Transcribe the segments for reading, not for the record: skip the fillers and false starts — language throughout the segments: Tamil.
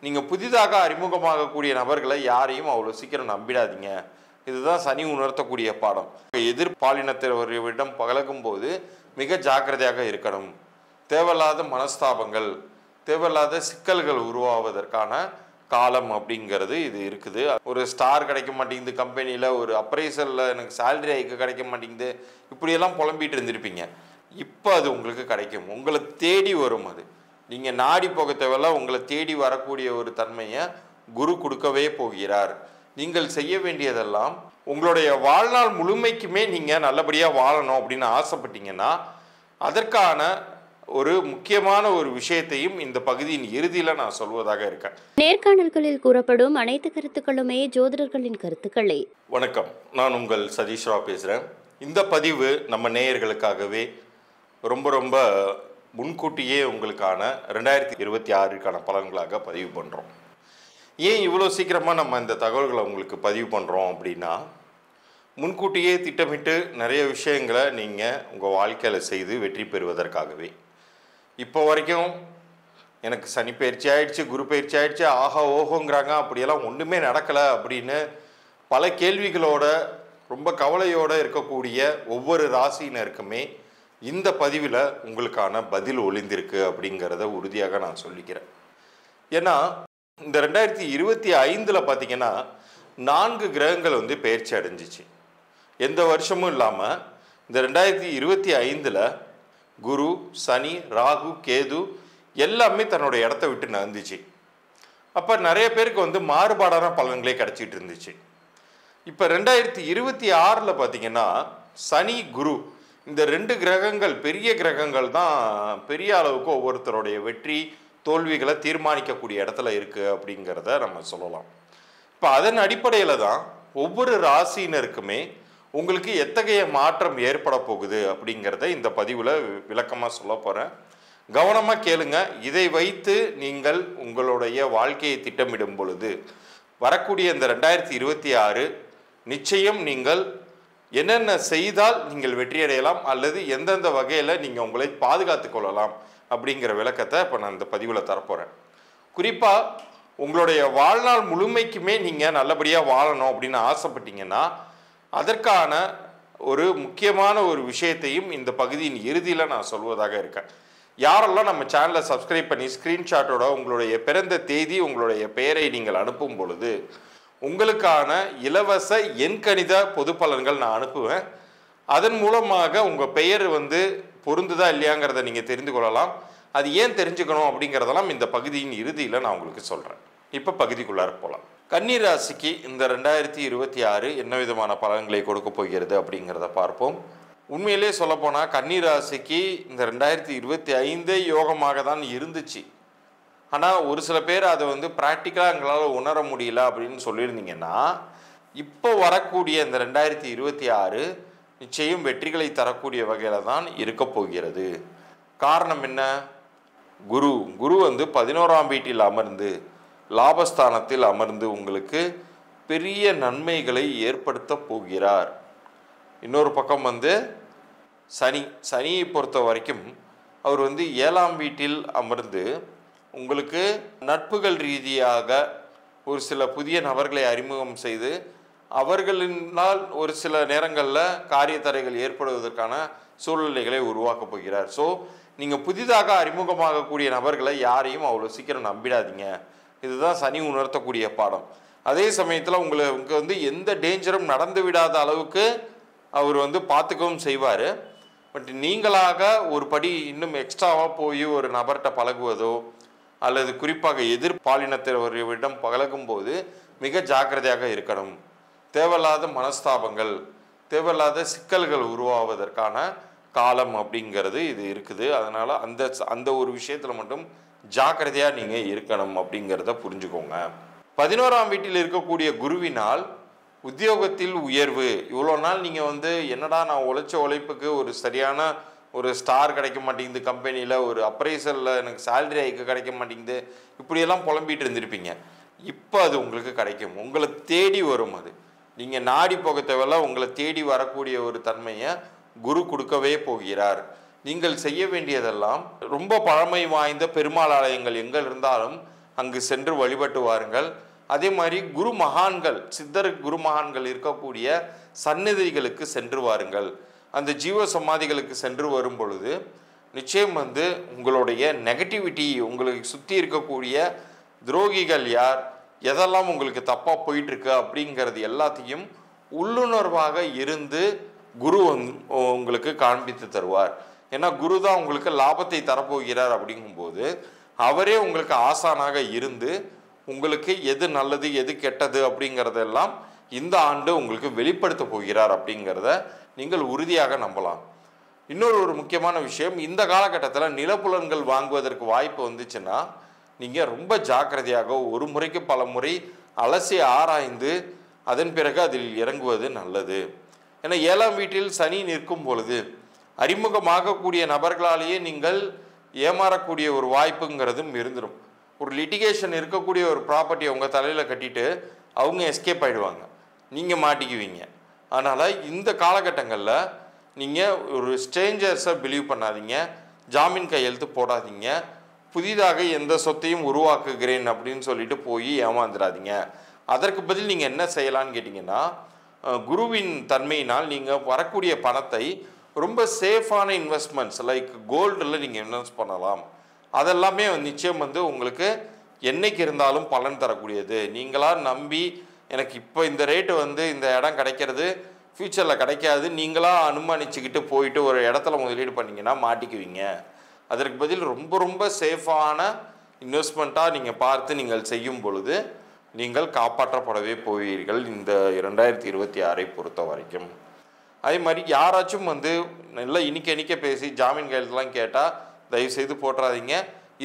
நீங்கள் புதிதாக அறிமுகமாகக்கூடிய நபர்களை யாரையும் அவ்வளோ சீக்கிரம் நம்பிடாதீங்க. இதுதான் சனி உணர்த்தக்கூடிய பாடம். எதிர்பாலினத்தவர்களிடம் பழகும் போது மிக ஜாக்கிரதையாக இருக்கணும். தேவையில்லாத மனஸ்தாபங்கள், தேவையில்லாத சிக்கல்கள் உருவாவதற்கான காலம் அப்படிங்கிறது இது இருக்குது. ஒரு ஸ்டார் கிடைக்க மாட்டேங்குது கம்பெனியில், ஒரு அப்ரைசலில் எனக்கு சேலரி ஹைக்கு கிடைக்க மாட்டேங்குது, இப்படியெல்லாம் புலம்பிகிட்டு இருந்திருப்பீங்க. இப்போ அது உங்களுக்கு கிடைக்கும், உங்களை தேடி வரும். அது நீங்கள் நாடி போக தேவையில்ல, உங்களை தேடி வரக்கூடிய ஒரு தன்மையை குரு கொடுக்கவே போகிறார். நீங்கள் செய்ய வேண்டியதெல்லாம் உங்களுடைய வாழ்நாள் முழுமைக்குமே நீங்கள் நல்லபடியாக வாழணும் அப்படின்னு ஆசைப்பட்டீங்கன்னா அதற்கான ஒரு முக்கியமான ஒரு விஷயத்தையும் இந்த பகுதியின் இறுதியில் நான் சொல்வதாக இருக்கேன். நேர்காணல்களில் கூறப்படும் அனைத்து கருத்துக்களுமே ஜோதிடர்களின் கருத்துக்களே. வணக்கம், நான் உங்கள் சதீஷ் ராவ் பேசுகிறேன். இந்த பதிவு நம்ம நேயர்களுக்காகவே ரொம்ப முன்கூட்டியே உங்களுக்கான 2026க்கான பலன்களாக பதிவு பண்ணுறோம். ஏன் இவ்வளோ சீக்கிரமாக நம்ம இந்த தகவல்களை உங்களுக்கு பதிவு பண்ணுறோம் அப்படின்னா, முன்கூட்டியே திட்டமிட்டு நிறைய விஷயங்களை நீங்கள் உங்கள் வாழ்க்கையில் செய்து வெற்றி பெறுவதற்காகவே. இப்போ வரைக்கும் எனக்கு சனி பயிற்சி ஆயிடுச்சு, குரு பயிற்சி ஆயிடுச்சு, ஆஹா ஓஹோங்கிறாங்க, அப்படியெல்லாம் ஒன்றுமே நடக்கலை அப்படின்னு பல கேள்விகளோட ரொம்ப கவலையோடு இருக்கக்கூடிய ஒவ்வொரு ராசியினருக்குமே இந்த பதிவில் உங்களுக்கான பதில் ஒளிந்திருக்கு அப்படிங்கிறத உறுதியாக நான் சொல்லிக்கிறேன். ஏன்னா இந்த 2025 பார்த்தீங்கன்னா 4 கிரகங்கள் பயிற்சி அடைஞ்சிச்சு. எந்த வருஷமும் இல்லாமல் இந்த 2025 குரு, சனி, ராகு, கேது எல்லாமே தன்னுடைய இடத்த விட்டு நகர்ந்துச்சு. அப்போ நிறைய பேருக்கு மாறுபாடான பலன்களே கிடச்சிட்டு இருந்துச்சு. இப்போ 2026 பார்த்தீங்கன்னா சனி, குரு இந்த 2 கிரகங்கள், பெரிய கிரகங்கள் தான் பெரிய அளவுக்கு ஒவ்வொருத்தருடைய வெற்றி தோல்விகளை தீர்மானிக்கக்கூடிய இடத்துல இருக்குது அப்படிங்கிறத நம்ம சொல்லலாம். இப்போ அதன் அடிப்படையில் தான் ஒவ்வொரு ராசியினருக்குமே உங்களுக்கு எத்தகைய மாற்றம் ஏற்பட போகுது அப்படிங்கிறத இந்த பதிவில் விளக்கமாக சொல்ல போகிறேன். கவனமாக கேளுங்க. இதை வைத்து நீங்கள் உங்களுடைய வாழ்க்கையை திட்டமிடும் பொழுது வரக்கூடிய இந்த 2026 நிச்சயம் நீங்கள் என்னென்ன செய்தால் நீங்கள் வெற்றியடையலாம் அல்லது எந்தெந்த வகையில் நீங்கள் உங்களை பாதுகாத்து கொள்ளலாம் அப்படிங்கிற விளக்கத்தை இப்போ நான் இந்த பதிவில் தரப்போகிறேன். குறிப்பாக உங்களுடைய வாழ்நாள் முழுமைக்குமே நீங்கள் நல்லபடியாக வாழணும் அப்படின்னு ஆசைப்பட்டீங்கன்னா அதற்கான ஒரு முக்கியமான ஒரு விஷயத்தையும் இந்த பகுதியின் இறுதியில் நான் சொல்வதாக இருக்கேன். யாரெல்லாம் நம்ம சேனலை சப்ஸ்கிரைப் பண்ணி ஸ்க்ரீன்ஷாட்டோட உங்களுடைய பிறந்த தேதி, உங்களுடைய பெயரை நீங்கள் அனுப்பும் பொழுது உங்களுக்கான இலவச எண்கணித பொது பலன்கள் நான் அனுப்புவேன். அதன் மூலமாக உங்கள் பெயர் பொருந்துதா இல்லையாங்கிறத நீங்கள் தெரிந்து கொள்ளலாம். அது ஏன் தெரிஞ்சுக்கணும் அப்படிங்கிறதெல்லாம் இந்த பகுதியின் இறுதியில் நான் உங்களுக்கு சொல்கிறேன். இப்போ பகுதிக்குள்ளார போகலாம். கன்னி ராசிக்கு இந்த 2026 என்ன விதமான பலன்களை கொடுக்க போகிறது அப்படிங்கிறத பார்ப்போம். உண்மையிலே சொல்லப்போனால் கன்னி ராசிக்கு இந்த 2025 யோகமாக தான் இருந்துச்சு. ஆனால் ஒரு சில பேர் அதை ப்ராக்டிக்கலாக எங்களால் உணர முடியல அப்படின்னு சொல்லியிருந்தீங்கன்னா இப்போ வரக்கூடிய இந்த 2026 நிச்சயம் வெற்றிகளை தரக்கூடிய வகையில் தான் இருக்க போகிறது. காரணம் என்ன? குரு 11ஆம் வீட்டில் அமர்ந்து லாபஸ்தானத்தில் அமர்ந்து உங்களுக்கு பெரிய நன்மைகளை ஏற்படுத்த போகிறார். இன்னொரு பக்கம் சனியை பொறுத்த வரைக்கும் அவர் 7ஆம் வீட்டில் அமர்ந்து உங்களுக்கு நட்புகள் ரீதியாக ஒரு சில புதிய நபர்களை அறிமுகம் செய்து அவர்களினால் ஒரு சில நேரங்களில் காரிய தடைகள் ஏற்படுவதற்கான சூழ்நிலைகளை உருவாக்கப் போகிறார். ஸோ நீங்கள் புதிதாக அறிமுகமாகக்கூடிய நபர்களை யாரையும் அவ்வளோ சீக்கிரம் நம்பிடாதீங்க. இதுதான் சனி உணர்த்தக்கூடிய பாடம். அதே சமயத்தில் உங்களுக்கு எந்த டேஞ்சரும் நடந்து விடாத அளவுக்கு அவர் பார்த்துக்கவும் செய்வார். பட் நீங்களாக ஒரு படி இன்னும் எக்ஸ்ட்ராவாக போய் ஒரு நபர்கிட்ட பழகுவதோ அல்லது குறிப்பாக எதிர்பாலினத்தவர்களிடம் பழகும் போது மிக ஜாக்கிரதையாக இருக்கணும். தேவையில்லாத மனஸ்தாபங்கள், தேவையில்லாத சிக்கல்கள் உருவாவதற்கான காலம் அப்படிங்கிறது இது இருக்குது. அதனால் அந்த ஒரு விஷயத்தில் மட்டும் ஜாக்கிரதையாக நீங்கள் இருக்கணும் அப்படிங்கிறத புரிஞ்சுக்கோங்க. 11ஆம் வீட்டில் இருக்கக்கூடிய குருவினால் உத்தியோகத்தில் உயர்வு. இவ்வளோ நாள் நீங்கள் என்னடா நான் உழைச்ச உழைப்புக்கு ஒரு சரியான ஒரு ஸ்டார் கிடைக்க மாட்டேங்குது கம்பெனியில், ஒரு அப்ரைசலில் எனக்கு சேலரி ஹைக்கு கிடைக்க மாட்டேங்குது, இப்படியெல்லாம் புலம்பிகிட்டு இருந்திருப்பீங்க. இப்போ அது உங்களுக்கு கிடைக்கும், உங்களை தேடி வரும். அது நீங்கள் நாடி போக தேவையில்ல, உங்களை தேடி வரக்கூடிய ஒரு தன்மையை குரு கொடுக்கவே போகிறார். நீங்கள் செய்ய வேண்டியதெல்லாம் ரொம்ப பழமை வாய்ந்த பெருமாள் ஆலயங்கள் எங்கே இருந்தாலும் அங்கு சென்று வழிபட்டு வாருங்கள். அதே மாதிரி குரு மகான்கள், சித்தர் குரு மகான்கள் இருக்கக்கூடிய சந்நிதிகளுக்கு சென்று வாருங்கள். அந்த ஜீவ சமாதிகளுக்கு சென்று வரும் பொழுது நிச்சயம் உங்களுடைய நெகட்டிவிட்டி, உங்களுக்கு சுற்றி இருக்கக்கூடிய துரோகிகள் யார், எதெல்லாம் உங்களுக்கு தப்பாக போயிட்டுருக்கு அப்படிங்கிறது எல்லாத்தையும் உள்ளுணர்வாக இருந்து குரு உங்களுக்கு காண்பித்து தருவார். ஏன்னா குரு தான் உங்களுக்கு லாபத்தை தரப்போகிறார். அப்படிங்கும்போது அவரே உங்களுக்கு ஆசானாக இருந்து உங்களுக்கு எது நல்லது எது கெட்டது அப்படிங்கிறதெல்லாம் இந்த ஆண்டு உங்களுக்கு வெளிப்படுத்த போகிறார் அப்படிங்கிறத நீங்கள் உறுதியாக நம்பலாம். இன்னொரு முக்கியமான விஷயம், இந்த காலகட்டத்தில் நிலப்புலன்கள் வாங்குவதற்கு வாய்ப்பு வந்துச்சுன்னா நீங்கள் ரொம்ப ஜாக்கிரதையாக ஒரு முறைக்கு பல முறை அலசி ஆராய்ந்து அதன் பிறகு அதில் இறங்குவது நல்லது. ஏன்னா 7ஆம் வீட்டில் சனி நிற்கும் பொழுது அறிமுகமாகக்கூடிய நபர்களாலேயே நீங்கள் ஏமாறக்கூடிய ஒரு வாய்ப்புங்கிறதும் இருந்துடும். ஒரு லிட்டிகேஷன் இருக்கக்கூடிய ஒரு ப்ராப்பர்ட்டியை உங்கள் தலையில் கட்டிட்டு அவங்க எஸ்கேப் ஆகிடுவாங்க, நீங்கள் மாட்டிக்குவீங்க. அதனால் இந்த காலகட்டங்களில் நீங்கள் ஒரு ஸ்ட்ரேஞ்சர்ஸை பிலீவ் பண்ணாதீங்க, ஜாமீன் கையெழுத்து போடாதீங்க, புதிதாக எந்த சொத்தையும் உருவாக்குகிறேன் அப்படின்னு சொல்லிட்டு போய் ஏமாந்துடாதீங்க. அதற்கு பதில் நீங்கள் என்ன செய்யலான்னு கேட்டிங்கன்னா, குருவின் தன்மையினால் நீங்கள் வரக்கூடிய பணத்தை ரொம்ப சேஃபான இன்வெஸ்ட்மெண்ட்ஸ் லைக் கோல்டில் நீங்கள் இன்வெஸ்ட் பண்ணலாம். அதெல்லாமே நிச்சயம் உங்களுக்கு என்னைக்கு இருந்தாலும் பலன் தரக்கூடியது. நீங்களாக நம்பி எனக்கு இப்போ இந்த ரேட்டு இந்த இடம் கிடைக்கிறது ஃப்யூச்சரில் கிடைக்காது, நீங்களாக அனுமானிச்சுக்கிட்டு போயிட்டு ஒரு இடத்துல முதலீடு பண்ணிங்கன்னா மாட்டிக்குவீங்க. அதற்கு பதில் ரொம்ப ரொம்ப சேஃபான இன்வெஸ்ட்மெண்ட்டாக நீங்கள் பார்த்து நீங்கள் செய்யும் பொழுது நீங்கள் காப்பாற்றப்படவே போவீர்கள் இந்த 2026 பொறுத்த வரைக்கும். அதே மாதிரி யாராச்சும் நல்லா இனிக்க பேசி ஜாமீன் கையெழுத்துலாம் கேட்டால் தயவுசெய்து போட்டுறாதீங்க.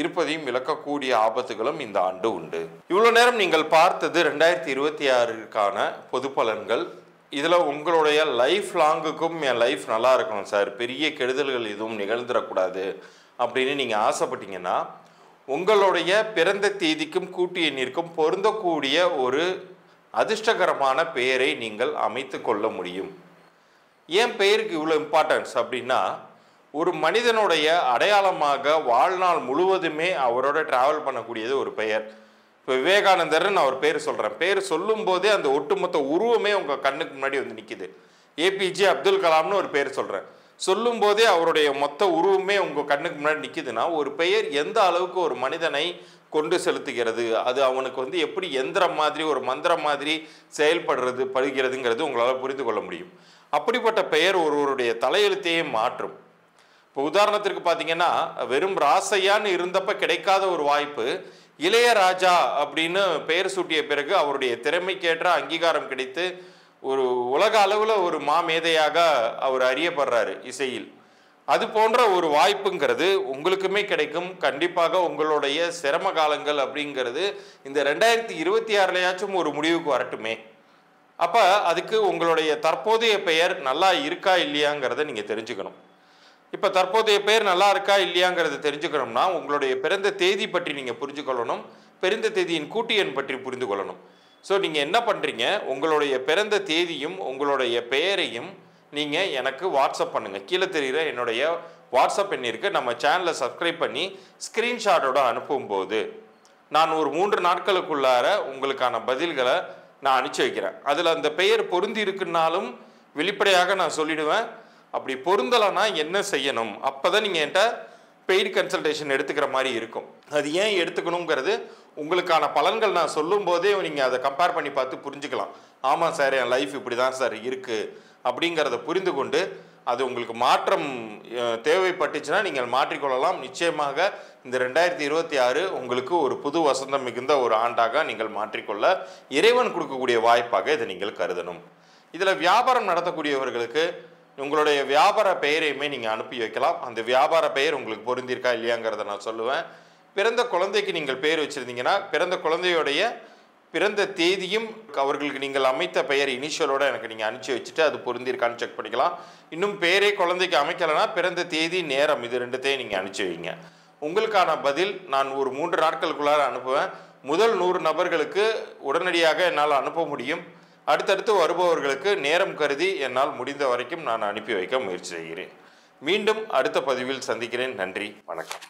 இருப்பதையும் விளக்கக்கூடிய ஆபத்துகளும் இந்த ஆண்டு உண்டு. இவ்வளோ நேரம் நீங்கள் பார்த்தது 2026க்கான பொது பலன்கள். இதில் உங்களுடைய லைஃப் லாங்குக்கும் என் லைஃப் நல்லா இருக்கணும் சார், பெரிய கெடுதல்கள் எதுவும் நிகழ்ந்துடக்கூடாது அப்படின்னு நீங்கள் ஆசைப்பட்டீங்கன்னா உங்களுடைய பிறந்த தேதிக்கும் கூட்டு எண்ணிற்கும் பொருந்தக்கூடிய ஒரு அதிர்ஷ்டகரமான பெயரை நீங்கள் அமைத்து கொள்ள முடியும். ஏன் பெயருக்கு இவ்வளோ இம்பார்ட்டன்ஸ் அப்படின்னா, ஒரு மனிதனுடைய அடையாளமாக வாழ்நாள் முழுவதுமே அவரோட ட்ராவல் பண்ணக்கூடியது ஒரு பெயர். இப்போ விவேகானந்தர்னு அவர் பேர் சொல்கிறேன், பேர் சொல்லும் போதே அந்த ஒட்டுமொத்த உருவமே உங்கள் கண்ணுக்கு முன்னாடி நிற்கிது. ஏபிஜே அப்துல் கலாம்னு ஒரு பேர் சொல்கிறேன், சொல்லும் போதே அவருடைய மொத்த உருவமே உங்கள் கண்ணுக்கு முன்னாடி நிற்கிதுன்னா ஒரு பெயர் எந்த அளவுக்கு ஒரு மனிதனை கொண்டு செலுத்துகிறது, அது அவனுக்கு எப்படி எந்திரம் மாதிரி ஒரு மந்திரம் மாதிரி படுகிறதுங்கிறது உங்களால் புரிந்து கொள்ள முடியும். அப்படிப்பட்ட பெயர் ஒருவருடைய தலையெழுத்தையே மாற்றும். இப்போ உதாரணத்திற்கு பார்த்தீங்கன்னா, வெறும் ராசையான்னு இருந்தப்ப கிடைக்காத ஒரு வாய்ப்பு இளையராஜா அப்படின்னு பெயர் சூட்டிய பிறகு அவருடைய திறமைக்கேற்ற அங்கீகாரம் கிடைத்து ஒரு உலக அளவில் ஒரு மாமேதையாக அவர் அறியப்படுறாரு இசையில். அது போன்ற ஒரு வாய்ப்புங்கிறது உங்களுக்குமே கிடைக்கும். கண்டிப்பாக உங்களுடைய சிரம காலங்கள் அப்படிங்கிறது இந்த 2026லயாச்சும் ஒரு முடிவுக்கு வரட்டுமே. அப்போ அதுக்கு உங்களுடைய தற்போதைய பெயர் நல்லா இருக்கா இல்லையாங்கிறத நீங்கள் தெரிஞ்சுக்கணும். இப்போ தற்போதைய பெயர் நல்லா இருக்கா இல்லையாங்கிறத தெரிஞ்சுக்கணும்னா உங்களுடைய பிறந்த தேதி பற்றி நீங்கள் புரிஞ்சு கொள்ளணும், பிறந்த தேதியின் கூட்டு எண் பற்றி புரிந்து கொள்ளணும். ஸோ நீங்கள் என்ன பண்ணுறீங்க, உங்களுடைய பிறந்த தேதியும் உங்களுடைய பெயரையும் நீங்கள் எனக்கு வாட்ஸ்அப் பண்ணுங்கள். கீழே தெரிகிற என்னுடைய வாட்ஸ்அப் எண்ணிற்கு நம்ம சேனலை சப்ஸ்கிரைப் பண்ணி ஸ்க்ரீன்ஷாட்டோட அனுப்பும்போது நான் ஒரு 3 நாட்களுக்குள்ளார உங்களுக்கான பதில்களை நான் அனுப்பிச்சி வைக்கிறேன். அதில் அந்த பெயர் பொருந்தி இருக்குன்னாலும் வெளிப்படையாக நான் சொல்லிடுவேன். அப்படி பொருந்தலைன்னா என்ன செய்யணும், அப்போ தான் நீங்கள் என்கிட்ட பெய்டு கன்சல்டேஷன் எடுத்துக்கிற மாதிரி இருக்கும். அது ஏன் எடுத்துக்கணுங்கிறது உங்களுக்கான பலன்கள் நான் சொல்லும் போதே நீங்கள் அதை கம்பேர் பண்ணி பார்த்து புரிஞ்சுக்கலாம். ஆமாம் சார், என் லைஃப் இப்படி தான் சார் இருக்குது அப்படிங்கிறத புரிந்து கொண்டு அது உங்களுக்கு மாற்றம் தேவைப்பட்டுச்சுன்னா நீங்கள் மாற்றிக்கொள்ளலாம். நிச்சயமாக இந்த 2026 உங்களுக்கு ஒரு புது வசந்தம் மிகுந்த ஒரு ஆண்டாக நீங்கள் மாற்றிக்கொள்ள இறைவன் கொடுக்கக்கூடிய வாய்ப்பாக இதை நீங்கள் கருதணும். இதில் வியாபாரம் நடத்தக்கூடியவர்களுக்கு உங்களுடைய வியாபார பெயரையுமே நீங்கள் அனுப்பி வைக்கலாம். அந்த வியாபார பெயர் உங்களுக்கு பொருந்திருக்கா இல்லையாங்கிறத நான் சொல்லுவேன். பிறந்த குழந்தைக்கு நீங்கள் பெயர் வச்சுருந்தீங்கன்னா பிறந்த குழந்தையோடைய பிறந்த தேதியும் அவர்களுக்கு நீங்கள் அமைத்த பெயர் இனிஷியலோடு எனக்கு நீங்கள் அனுப்பிச்சி வச்சுட்டு அது பொருந்திருக்கான்னு செக் பண்ணிக்கலாம். இன்னும் பெயரே குழந்தைக்கு அமைக்கலைன்னா பிறந்த தேதி நேரம் இது 2த்தையும் நீங்கள் அனுப்பிச்சி வைங்க. உங்களுக்கான பதில் நான் ஒரு 3 நாட்களுக்குள்ளார அனுப்புவேன். முதல் 100 நபர்களுக்கு உடனடியாக என்னால் அனுப்ப முடியும். அடுத்தடுத்து வருபவர்களுக்கு நேரம் கருதி என்னால் முடிந்த வரைக்கும் நான் அனுப்பி வைக்க முயற்சி செய்கிறேன். மீண்டும் அடுத்த பதிவில் சந்திக்கிறேன். நன்றி, வணக்கம்.